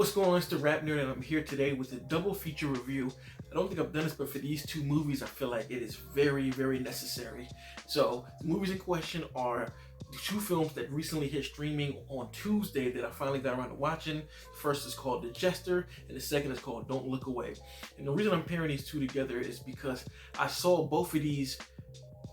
What's going on? It's the RapNerd, and I'm here today with a double feature review. I don't think I've done this, but for these two movies, I feel like it is very, very necessary. So, the movies in question are the two films that recently hit streaming on Tuesday that I finally got around to watching. The first is called The Jester, and the second is called Don't Look Away. And the reason I'm pairing these two together is because I saw both of these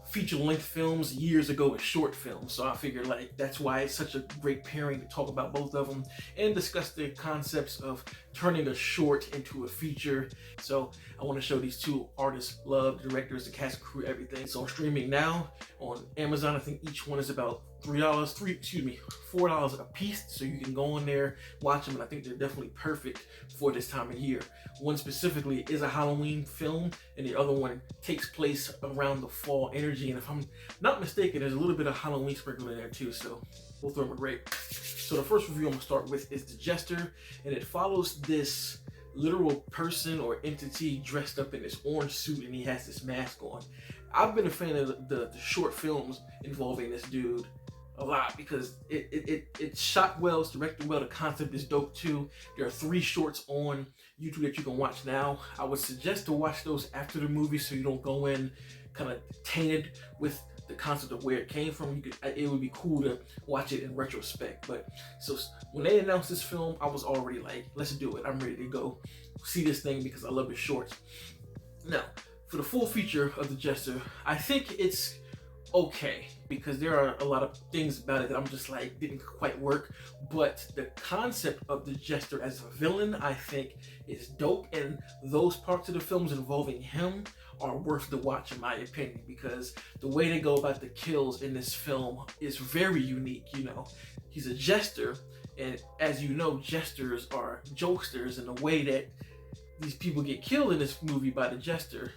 feature-length films years ago as short films, so I figured like that's why it's such a great pairing to talk about both of them and discuss the concepts of turning a short into a feature. So I want to show these two artists, love, directors, the cast, crew, everything. So streaming now on Amazon. I think each one is about $4 a piece, so you can go in there, watch them, and I think they're definitely perfect for this time of year. One specifically is a Halloween film, and the other one takes place around the fall energy, and if I'm not mistaken, there's a little bit of Halloween sprinkled in there too, so both of them are great. So the first review I'm gonna start with is The Jester, and it follows this literal person or entity dressed up in this orange suit, and he has this mask on. I've been a fan of the short films involving this dude a lot because it's shot well, it's directed well, the concept is dope too. There are 3 shorts on YouTube that you can watch now. I would suggest to watch those after the movie so you don't go in kind of tainted with the concept of where it came from. It would be cool to watch it in retrospect. But so when they announced this film, I was already like, let's do it. I'm ready to go see this thing because I love the shorts. Now, for the full feature of The Jester, I think it's okay because there are a lot of things about it that I'm just like didn't quite work, but the concept of the Jester as a villain I think is dope, and those parts of the films involving him are worth the watch in my opinion because the way they go about the kills in this film is very unique. You know, he's a jester, and as you know, jesters are jokesters, and the way that these people get killed in this movie by the Jester,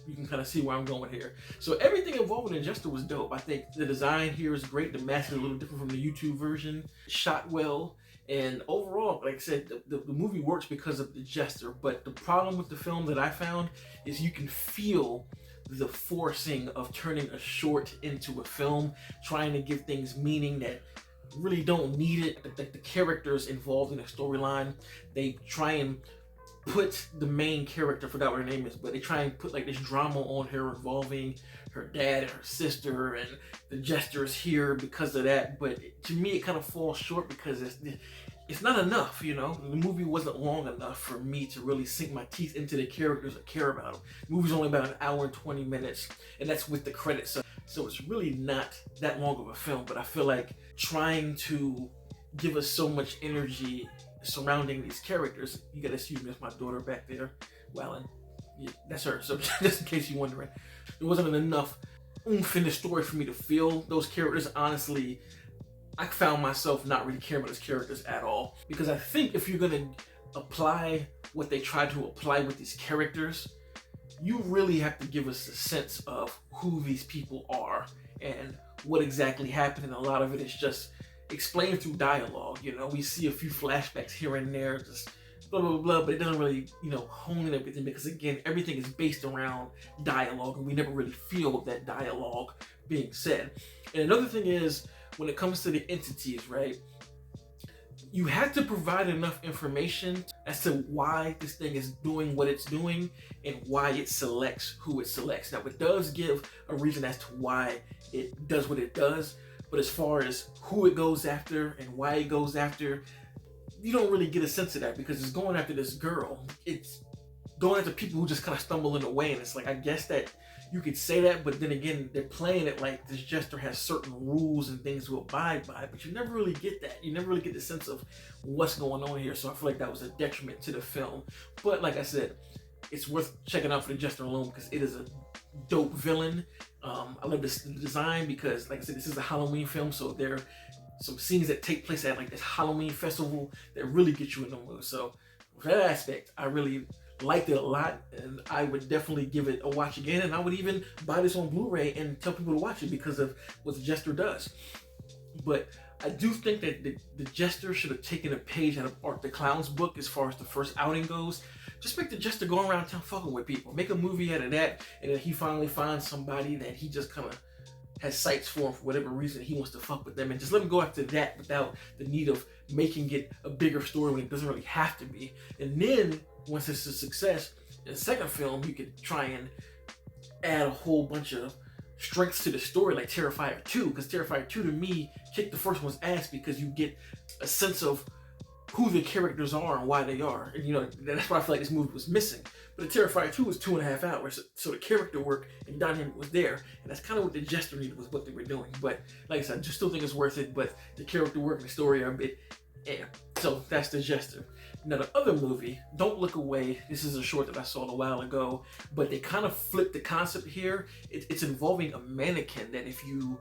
you can kind of see where I'm going here. So everything involved in Jester was dope. I think the design here is great. The mask is a little different from the YouTube version. Shot well. And overall, like I said, the movie works because of the Jester. But the problem with the film that I found is you can feel the forcing of turning a short into a film, trying to give things meaning that really don't need it. The characters involved in the storyline, they try and put the main character, I forgot what her name is, but they try and put like this drama on her involving her dad and her sister, and the Jester is here because of that. But to me, it kind of falls short because it's not enough, you know? The movie wasn't long enough for me to really sink my teeth into the characters or care about them. The movie's only about 1 hour and 20 minutes, and that's with the credits. So it's really not that long of a film, but I feel like trying to give us so much energy surrounding these characters. You gotta excuse me, that's my daughter back there. Well, and yeah, that's her. So just in case you're wondering, there wasn't enough oomph in the story for me to feel those characters. Honestly, I found myself not really caring about those characters at all, because I think if you're gonna apply what they try to apply with these characters, you really have to give us a sense of who these people are and what exactly happened. And a lot of it is just explained through dialogue. You know, we see a few flashbacks here and there, just blah blah blah, but it doesn't really, you know, hone in everything because again, everything is based around dialogue, and we never really feel that dialogue being said. And another thing is, when it comes to the entities, right, you have to provide enough information as to why this thing is doing what it's doing and why it selects who it selects. Now, it does give a reason as to why it does what it does, but as far as who it goes after and why it goes after, you don't really get a sense of that because it's going after this girl. It's going after people who just kind of stumble in the way, and it's like, I guess that you could say that, but then again, they're playing it like this Jester has certain rules and things to abide by, but you never really get that. You never really get the sense of what's going on here, so I feel like that was a detriment to the film. But like I said, it's worth checking out for the Jester alone because it is a dope villain. I love this design because, like I said, this is a Halloween film, so there are some scenes that take place at like this Halloween festival that really get you in the mood. So for that aspect, I really liked it a lot, and I would definitely give it a watch again, and I would even buy this on Blu-ray and tell people to watch it because of what the Jester does. But I do think that the Jester should have taken a page out of Art the Clown's book as far as the first outing goes. Just make the Jester go around town fucking with people. Make a movie out of that, and then he finally finds somebody that he just kind of has sights for him for whatever reason. He wants to fuck with them and just let him go after that without the need of making it a bigger story when it doesn't really have to be. And then once it's a success, in the second film, you could try and add a whole bunch of strengths to the story, like Terrifier 2, because Terrifier 2 to me kicked the first one's ass because you get a sense of who the characters are and why they are. And you know, that's why I feel like this movie was missing. But the Terrifier 2 was 2.5 hours, so the character work and dynamic was there. And that's kind of what the Jester needed, was what they were doing. But like I said, I just still think it's worth it, but the character work and the story are a bit So that's the Jester. Now the other movie, Don't Look Away, this is a short that I saw a while ago, but they kind of flipped the concept here. It's involving a mannequin that if you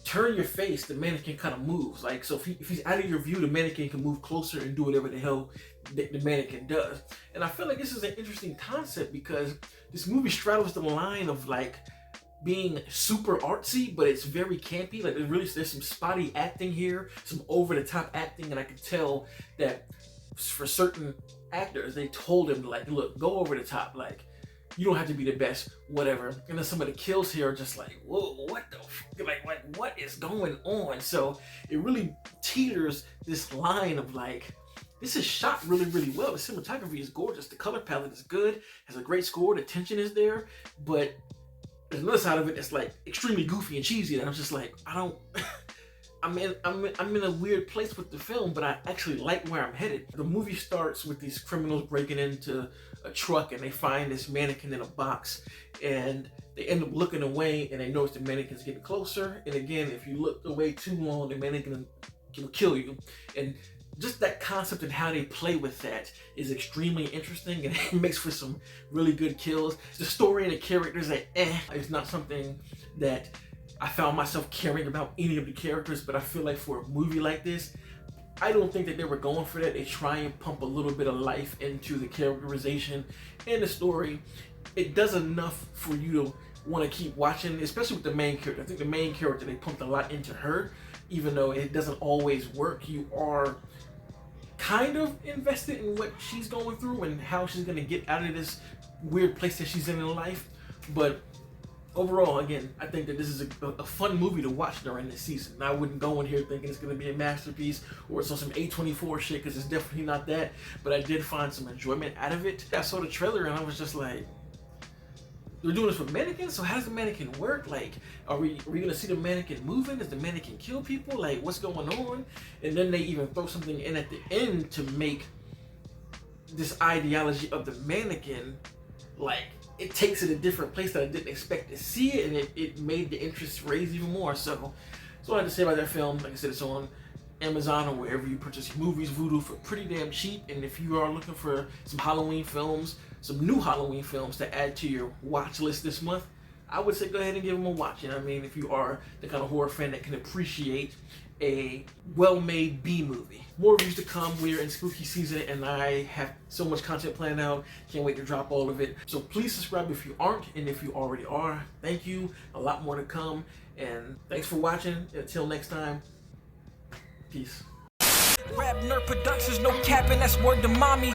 turn your face, the mannequin kind of moves. Like, so if he's out of your view, the mannequin can move closer and do whatever the hell the mannequin does. And I feel like this is an interesting concept because this movie straddles the line of like being super artsy, but it's very campy. Like there's some spotty acting here, some over the top acting, and I could tell that for certain actors, they told him like, look, go over the top, like you don't have to be the best, whatever. And then some of the kills here are just like, whoa, what the like what is going on? So it really teeters this line of like, this is shot really, really well. The cinematography is gorgeous. The color palette is good. Has a great score. The tension is there. But there's another side of it that's like extremely goofy and cheesy. And I'm just like, I don't. I'm in a weird place with the film, but I actually like where I'm headed. The movie starts with these criminals breaking into a truck and they find this mannequin in a box, and they end up looking away and they notice the mannequin's getting closer. And again, if you look away too long, the mannequin can kill you. And just that concept and how they play with that is extremely interesting, and it makes for some really good kills. The story and the characters are it's not something that I found myself caring about any of the characters, but I feel like for a movie like this, I don't think that they were going for that. They try and pump a little bit of life into the characterization and the story. It does enough for you to want to keep watching, especially with the main character. I think the main character, they pumped a lot into her, even though it doesn't always work. You are kind of invested in what she's going through and how she's going to get out of this weird place that she's in life. But overall, again, I think that this is a fun movie to watch during this season. I wouldn't go in here thinking it's going to be a masterpiece or it's on some A24 shit, because it's definitely not that. But I did find some enjoyment out of it. I saw the trailer and I was just like, they're doing this with mannequins? So how does the mannequin work? Like, are we going to see the mannequin moving? Does the mannequin kill people? Like, what's going on? And then they even throw something in at the end to make this ideology of the mannequin, like, it takes it a different place that I didn't expect to see it, and it made the interest raise even more. So that's what I had to say about that film. Like I said, it's on Amazon or wherever you purchase your movies, Vudu, for pretty damn cheap. And if you are looking for some Halloween films, some new Halloween films to add to your watch list this month, I would say go ahead and give them a watch. You know what I mean? If you are the kind of horror fan that can appreciate a well-made B movie. More reviews to come. We're in spooky season and I have so much content planned out. Can't wait to drop all of it. So please subscribe if you aren't, and if you already are, thank you. A lot more to come, and thanks for watching. Until next time, peace. RapNerd Productions, no capping, that's word to mommy.